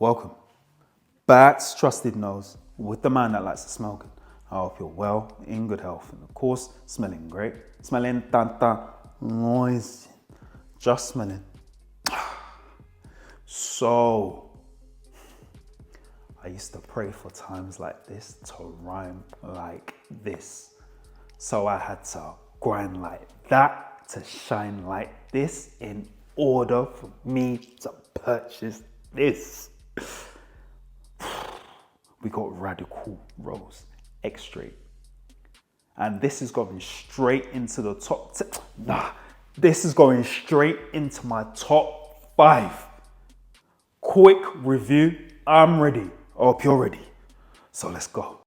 Welcome back to Trusted Nose with the man that likes to smell good. I hope you're well, in good health, and of course, smelling great. Smelling tanta noise. Just smelling. So, I used to pray for times like this to rhyme like this. So I had to grind like that to shine like this in order for me to purchase this. We got Radical Rose Extrait. And this is going straight into the top 10. This is going straight into my top 5. Quick review. I'm ready. I hope you're ready. So let's go.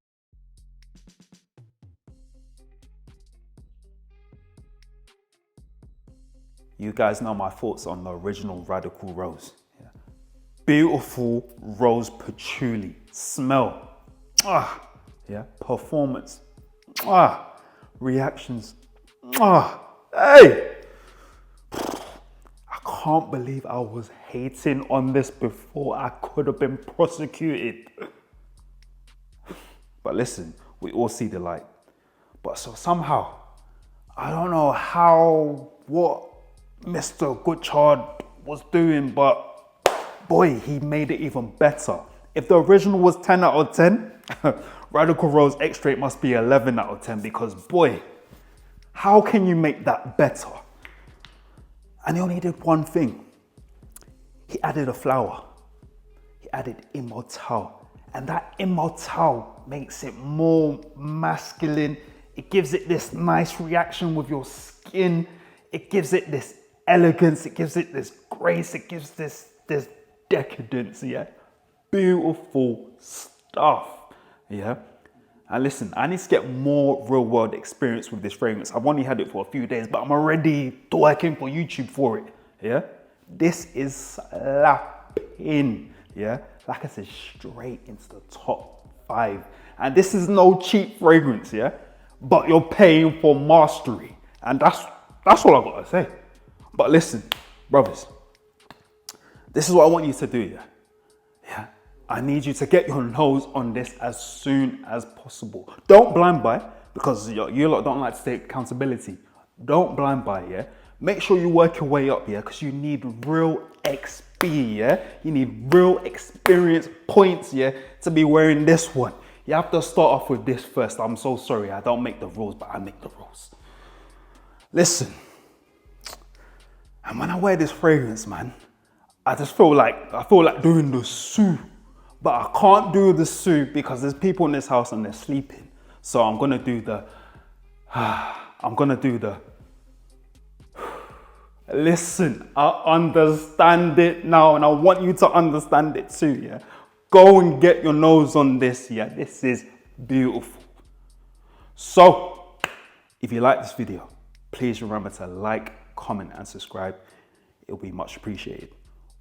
You guys know my thoughts on the original Radical Rose. Yeah. Beautiful rose patchouli. Smell. Yeah. Performance. Reactions. Hey! I can't believe I was hating on this before I could have been prosecuted. But listen, we all see the light. But so somehow, I don't know what Mr. Goodchard was doing, but boy, he made it even better. If the original was 10 out of 10, Radical Rose Extrait must be 11 out of 10 because boy, how can you make that better? And he only did one thing. He added a flower. He added immortelle. And that immortelle makes it more masculine. It gives it this nice reaction with your skin. It gives it this elegance. It gives it this grace. It gives this decadence, yeah? Beautiful stuff, yeah? And listen, I need to get more real world experience with this fragrance. I've only had it for a few days, but I'm already working for YouTube for it, yeah? This is slapping, yeah? Like I said, straight into the top 5. And this is no cheap fragrance, yeah? But you're paying for mastery. And that's all I gotta say. But listen, brothers, this is what I want you to do, yeah? Yeah? I need you to get your nose on this as soon as possible. Don't blind buy, because you lot don't like to take accountability. Don't blind buy, yeah? Make sure you work your way up, yeah? Because you need real XP, yeah? You need real experience points, yeah? To be wearing this one. You have to start off with this first. I'm so sorry, I don't make the rules, but I make the rules. Listen, and when I wear this fragrance, man, I feel like doing the sue. But I can't do the sue because there's people in this house and they're sleeping. So I'm gonna do the, listen, I understand it now and I want you to understand it too, yeah? Go and get your nose on this, yeah? This is beautiful. So, if you like this video, please remember to like, comment and subscribe. It'll be much appreciated.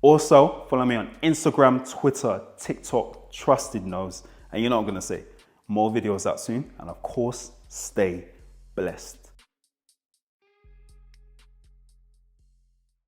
Also, follow me on Instagram, Twitter, TikTok, Trusted Nose. And you know what I'm gonna say, more videos out soon. And of course, stay blessed.